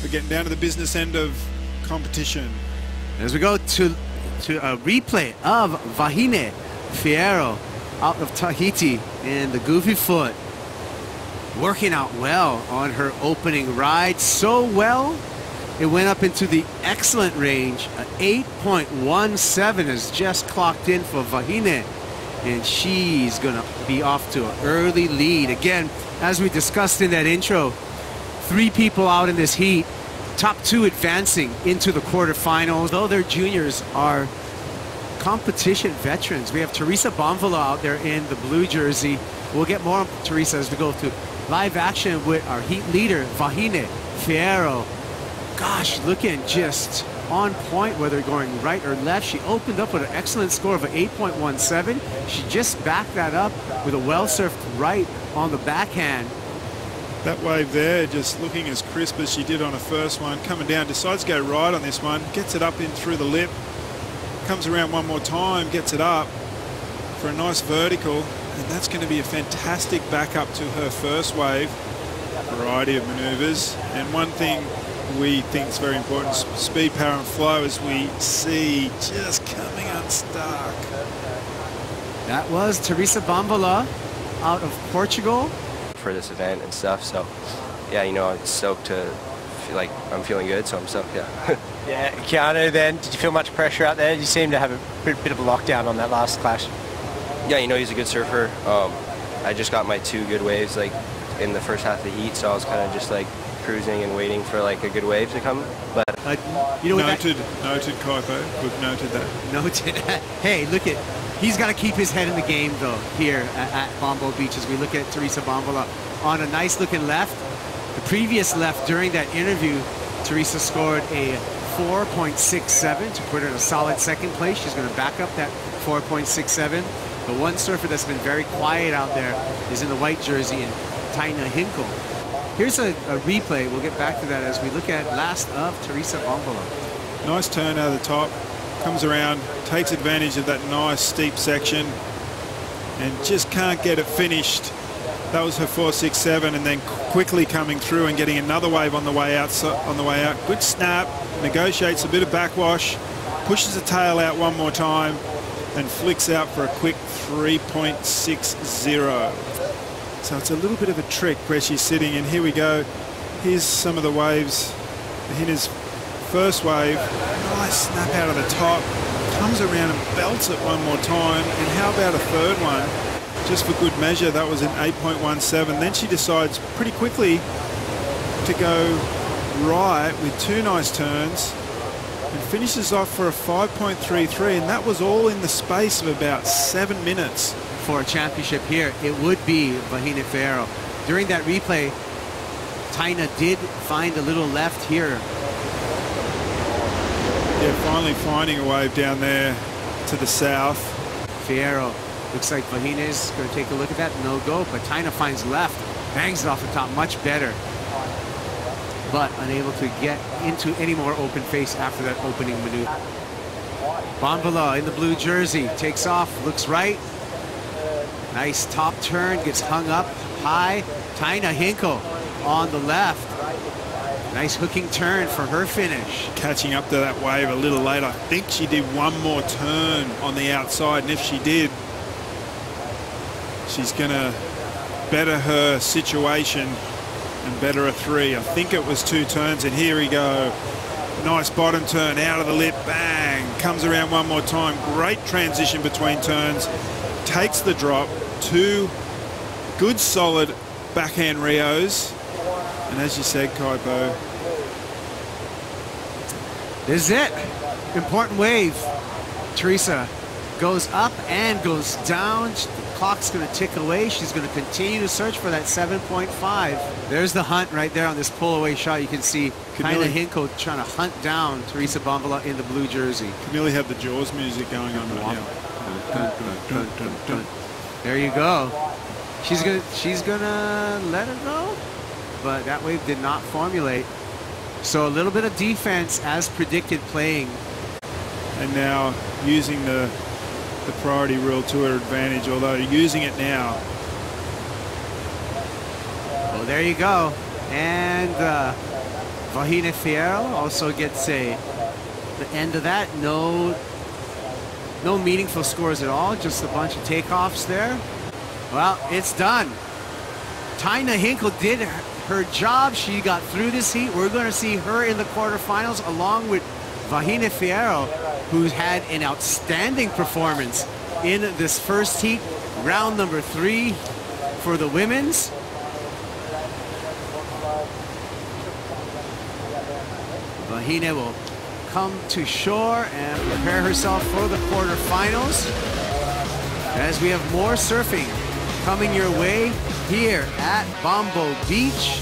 We're getting down to the business end of competition. As we go to a replay of Vahine Fierro out of Tahiti in the goofy foot. Working out well on her opening ride. So well, it went up into the excellent range. 8.17 is just clocked in for Vahine. And she's going to be off to an early lead. Again, as we discussed in that intro, 3 people out in this heat. Top 2 advancing into the quarterfinals. Though their juniors are competition veterans. We have Teresa Bonvalot out there in the blue jersey. We'll get more on Teresa as we go to live action with our heat leader, Vahine Fierro. Gosh, looking just on point, whether going right or left. She opened up with an excellent score of an 8.17. She just backed that up with a well-surfed right on the backhand. That wave there, just looking as crisp as she did on her first one. Coming down, decides to go right on this one. Gets it up in through the lip. Comes around one more time, gets it up for a nice vertical. And that's going to be a fantastic backup to her first wave. Variety of maneuvers. And one thing we think is very important, speed, power and flow, as we see just coming unstuck. That was Teresa Bonvalot out of Portugal. For this event and stuff, so yeah, you know, I'm stoked to feel like I'm feeling good, so I'm stoked, yeah. Yeah, Keanu, then, did you feel much pressure out there? You seem to have a bit of a lockdown on that last clash. Yeah, you know, he's a good surfer. I just got my 2 good waves like in the first half of the heat, so I was kind of just like cruising and waiting for like a good wave to come. But you know, noted Kaipo. We've noted that. Noted. Hey, look at. He's got to keep his head in the game, though, here at Bombo Beach as we look at Teresa Bonvalot on a nice-looking left. The previous left during that interview, Teresa scored a 4.67 to put her in a solid second place. She's going to back up that 4.67. The one surfer that's been very quiet out there is in the white jersey, and Taina Hinckel. Here's a replay. We'll get back to that as we look at last of Teresa Bonvalot. Nice turn out of the top. Comes around, takes advantage of that nice steep section and just can't get it finished. That was her 4.67, and then quickly coming through and getting another wave on the way out. Good snap, negotiates a bit of backwash, pushes the tail out one more time and flicks out for a quick 3.60. So it's a little bit of a trick where she's sitting, and here we go. Here's some of the waves. Vahine's first wave, nice snap out of the top, comes around and belts it one more time, and how about a third one? Just for good measure, that was an 8.17. Then she decides pretty quickly to go right with 2 nice turns and finishes off for a 5.33, and that was all in the space of about 7 minutes. For a championship here, it would be Vahine Fierro. During that replay, Taina did find a little left here. Yeah, finally finding a wave down there to the south. Fierro, looks like Vahine's going to take a look at that. No go, but Taina finds left. Bangs it off the top, much better. But unable to get into any more open face after that opening maneuver. Bonvalot in the blue jersey, takes off, looks right. Nice top turn, gets hung up high. Taina Hinckel on the left. Nice hooking turn for her finish. Catching up to that wave a little late. I think she did one more turn on the outside, and if she did, she's going to better her situation and better a 3. I think it was 2 turns, and here we go. Nice bottom turn out of the lip, bang. Comes around one more time. Great transition between turns. Takes the drop. 2 good solid backhand Rios. And as you said, Kaipo, this is it. Important wave. Teresa goes up and goes down. The clock's going to tick away. She's going to continue to search for that 7.5. There's the hunt right there on this pull-away shot. You can see Taina Hinckel trying to hunt down Teresa Bonvalot in the blue jersey. Can nearly have the Jaws music going on right now. There you go. She's gonna let her go, but that wave did not formulate. So a little bit of defense as predicted playing. And now using the priority rule to her advantage, although using it now. Well, there you go. And Vahine Fierro also gets the end of that. No meaningful scores at all, just a bunch of takeoffs there. Well, it's done. Taina Hinckel did her job. She got through this heat. We're going to see her in the quarterfinals along with Vahine Fierro, who's had an outstanding performance in this first heat, round number 3 for the women's. Vahine will come to shore and prepare herself for the quarterfinals as we have more surfing coming your way here at Bombo Beach.